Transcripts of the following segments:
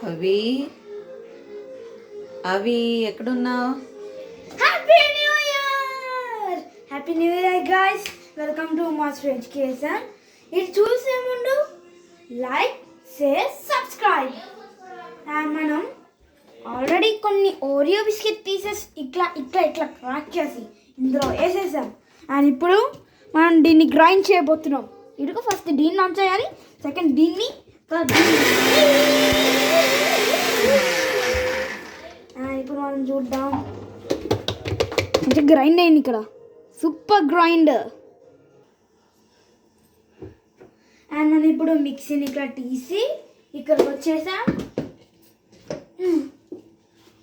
అవి అవి ఎక్కడున్నావు? Happy new year! Happy new year guys, welcome to master education. ఇది చూసే ముందు లైక్, షేర్, సబ్స్క్రైబ్. మనం ఆల్రెడీ కొన్ని ఓరియో బిస్కెట్ పీసెస్ ఇట్లా క్రాక్ చేసి ఇందులో వేసేసాం. అండ్ ఇప్పుడు మనం దీన్ని గ్రైండ్ చేయబోతున్నాం. ఇదిగో ఫస్ట్ దీన్ని ఆన్ చేయాలి, సెకండ్ దీన్ని, ఇప్పుడు మనం చూద్దాం. మంచిగా గ్రైండ్ అయింది ఇక్కడ, సూపర్ గ్రైండర్. అండ్ మనం ఇప్పుడు మిక్సీని ఇక్కడ తీసి ఇక్కడికి వచ్చేసాం.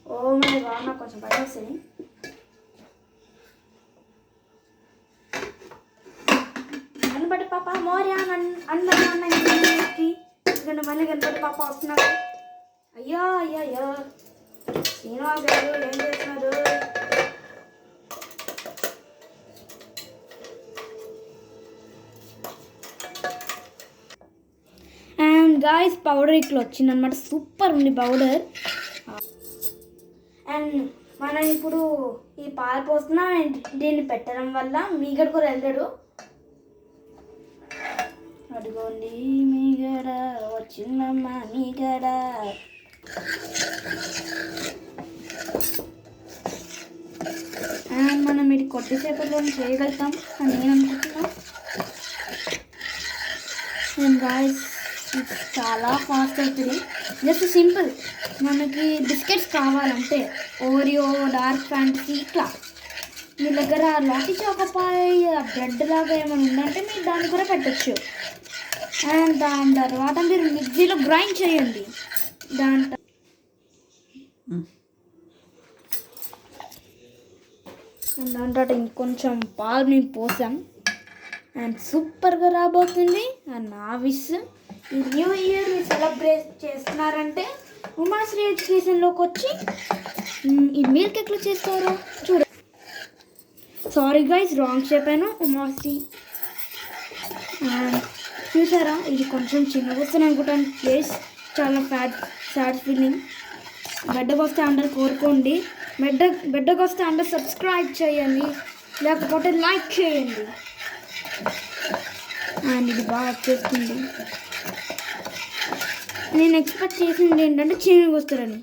ఓ మై గాడ్, నాకు కొంచెం భయం వస్తుంది. గణపతి పాప మోర్యా అందరికి మళ్ళీ గణపతి పాప వస్తున్నారు. అయ్యో అయ్యో అయ్యో, శ్రీనివాస్ గారు ఏం చేస్తున్నారు? అండ్ గాయ్స్, పౌడర్ ఇట్లా వచ్చిందనమాట, సూపర్ ఉంది పౌడర్. అండ్ మనం ఇప్పుడు ఈ పాలు పోస్తున్నా, దీన్ని పెట్టడం వల్ల మీగడ కూడా వెళ్ళాడు. అదిగోండి మీగడ వచ్చిందమ్మా, మీగడ. అండ్ మనం ఇది కొద్దిసేపట్లో చేయగలుగుతాం అని నేను అనుకుంటున్నా. అండ్ గాయ్స్, చాలా ఫాస్ట్ అవుతుంది. Just simple. మనకి బిస్కెట్స్ కావాలంటే ఓరియో, డార్క్ ఫ్యాంటసీ ఇట్లా మీ దగ్గర లాటీ చౌకపాయ్ బ్రెడ్ లాగా ఏమైనా ఉందంటే మీరు దాన్ని కూడా పెట్టచ్చు. అండ్ దాని తర్వాత మీరు మిక్సీలో గ్రైండ్ చేయండి. దాంట్లో ఇంకొంచెం పాలు మేము పోసాం. అండ్ సూపర్గా రాబోతుంది. అండ్ నా విష్, ఈ న్యూ ఇయర్ మీరు సెలబ్రేట్ చేస్తున్నారంటే ఉమాశ్రీ ఎడ్యుకేషన్లోకి వచ్చి ఈ మిల్క్ ఎట్లా చేస్తారో చూడ. సారీ గైస్, రాంగ్ చెప్పాను. ఉమాశ్రీ చూసారా, ఇది కొంచెం చిన్నగా వస్తుంది అనుకుంటాను. ప్లేస్ చాలా సాడ్ ఫీలింగ్. బెడ్డకు వస్తే అందరు కోరుకోండి, బెడ్డకు వస్తే అందరు సబ్స్క్రైబ్ చేయండి, లేకపోతే లైక్ చేయండి. అండ్ ఇది బాగా వచ్చేస్తుంది. నేను ఎక్స్పెక్ట్ చేసింది ఏంటంటే చిన్నగా వస్తారని,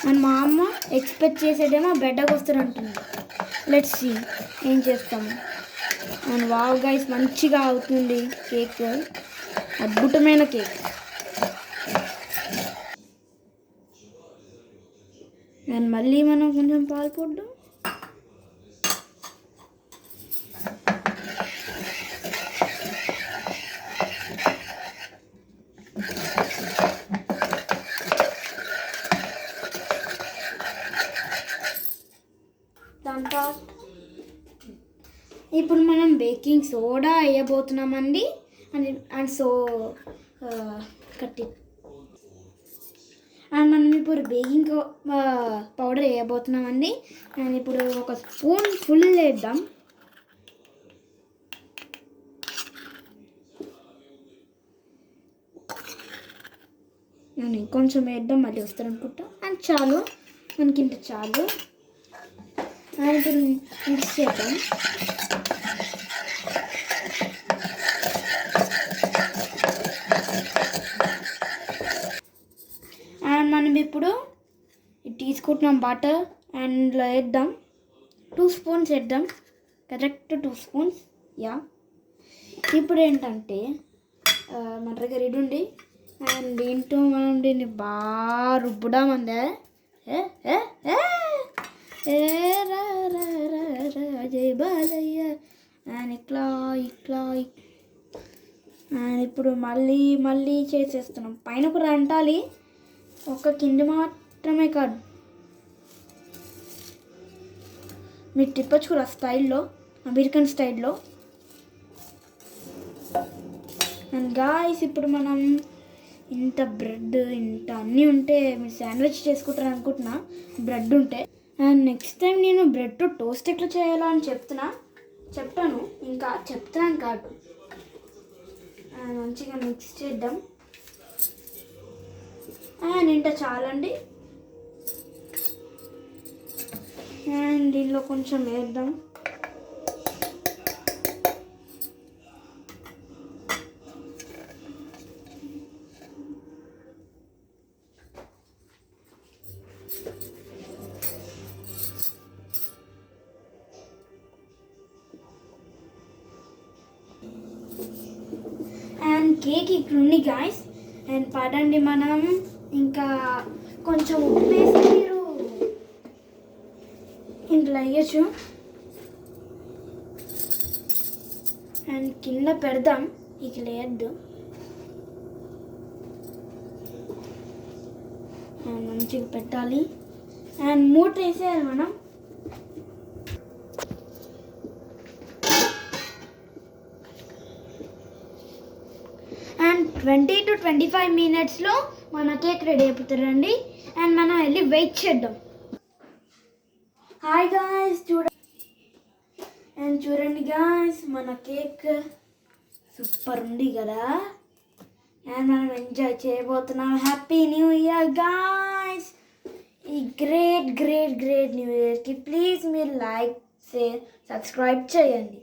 అండ్ మా అమ్మ ఎక్స్పెక్ట్ చేసేదేమో బెడ్డకు వస్తారంటుంది. లెట్స్ సీ ఏం చేస్తాము. అండ్ వావ్ గైస్, మంచిగా అవుతుంది కేక్, అద్భుతమైన కేక్. అండ్ మళ్ళీ మనం కొంచెం పాలు పోద్దాం. ఇప్పుడు మనం బేకింగ్ సోడా వేయబోతున్నామండి. అండ్ కట్టి అండ్ మనం ఇప్పుడు బేకింగ్ పౌడర్ వేయబోతున్నామండి. అండ్ ఇప్పుడు ఒక స్పూన్ ఫుల్ వేద్దాం. నేను ఇంకొంచెం వేద్దాం, మళ్ళీ వస్తారనుకుంటా. అండ్ చాలు, మనకి ఇంత చాలు. అండ్ ఇప్పుడు మిక్స్ చేద్దాం. అండ్ మనం ఇప్పుడు తీసుకుంటున్నాం బటర్, అండ్ ఇందులో వేద్దాం 2 స్పూన్స్ వేద్దాం, కరెక్ట్ 2 స్పూన్స్. యా, ఇప్పుడు ఏంటంటే మన దగ్గర ఇది ఉంది. అండ్ దీంట్లో మనం దీన్ని బాగా రుబ్బుదామందే. జై బాలయ్య. అండ్ ఇట్లా అండ్ ఇప్పుడు మళ్ళీ చేసేస్తున్నాం. పైన కూడా అంటాలి, ఒక కింద మాత్రమే కాదు. మీరు తిప్పచ్చు కూడా స్టైల్లో, అమెరికన్ స్టైల్లో. అండ్ గాయ్స్, ఇప్పుడు మనం ఇంత బ్రెడ్, ఇంత అన్నీ ఉంటే మీరు శాండ్విచ్ చేసుకుంటారు అనుకుంటున్నా, బ్రెడ్ ఉంటే. అండ్ నెక్స్ట్ టైం నేను బ్రెడ్ టోస్ట్ ఎట్లా చేయాలో అని చెప్తాను, ఇంకా చెప్తాను కాదు. మంచిగా మిక్స్ చేద్దాం. అండ్ ఇంత చాలండి. అండ్ దీనిలో కొంచెం వేద్దాం. అండ్ కేక్ ఇట్లుంది గాయస్. అండ్ పడండి, మనం ఇంకా కొంచెం ఉప్పు వేసి మీరు ఇంట్లో వేయచ్చు. అండ్ కింద పెడదాం, ఇక లేదు. అండ్ మంచిగా పెట్టాలి. అండ్ మూట వేసేయాలి మనం. అండ్ 20 to 25 మినిట్స్లో మన కేక్ రెడీ అయిపోతారండి. అండ్ మనం వెళ్ళి వెయిట్ చేద్దాం. హాయ్ గాయ్స్, చూడండి గాయ్స్, మన కేక్ సూపర్ ఉంది కదా. అండ్ మనం ఎంజాయ్ చేయబోతున్నాం. Happy new year guys. ఈ గ్రేట్ న్యూ ఇయర్కి ప్లీజ్ మీరు లైక్, షేర్, సబ్స్క్రైబ్ చేయండి.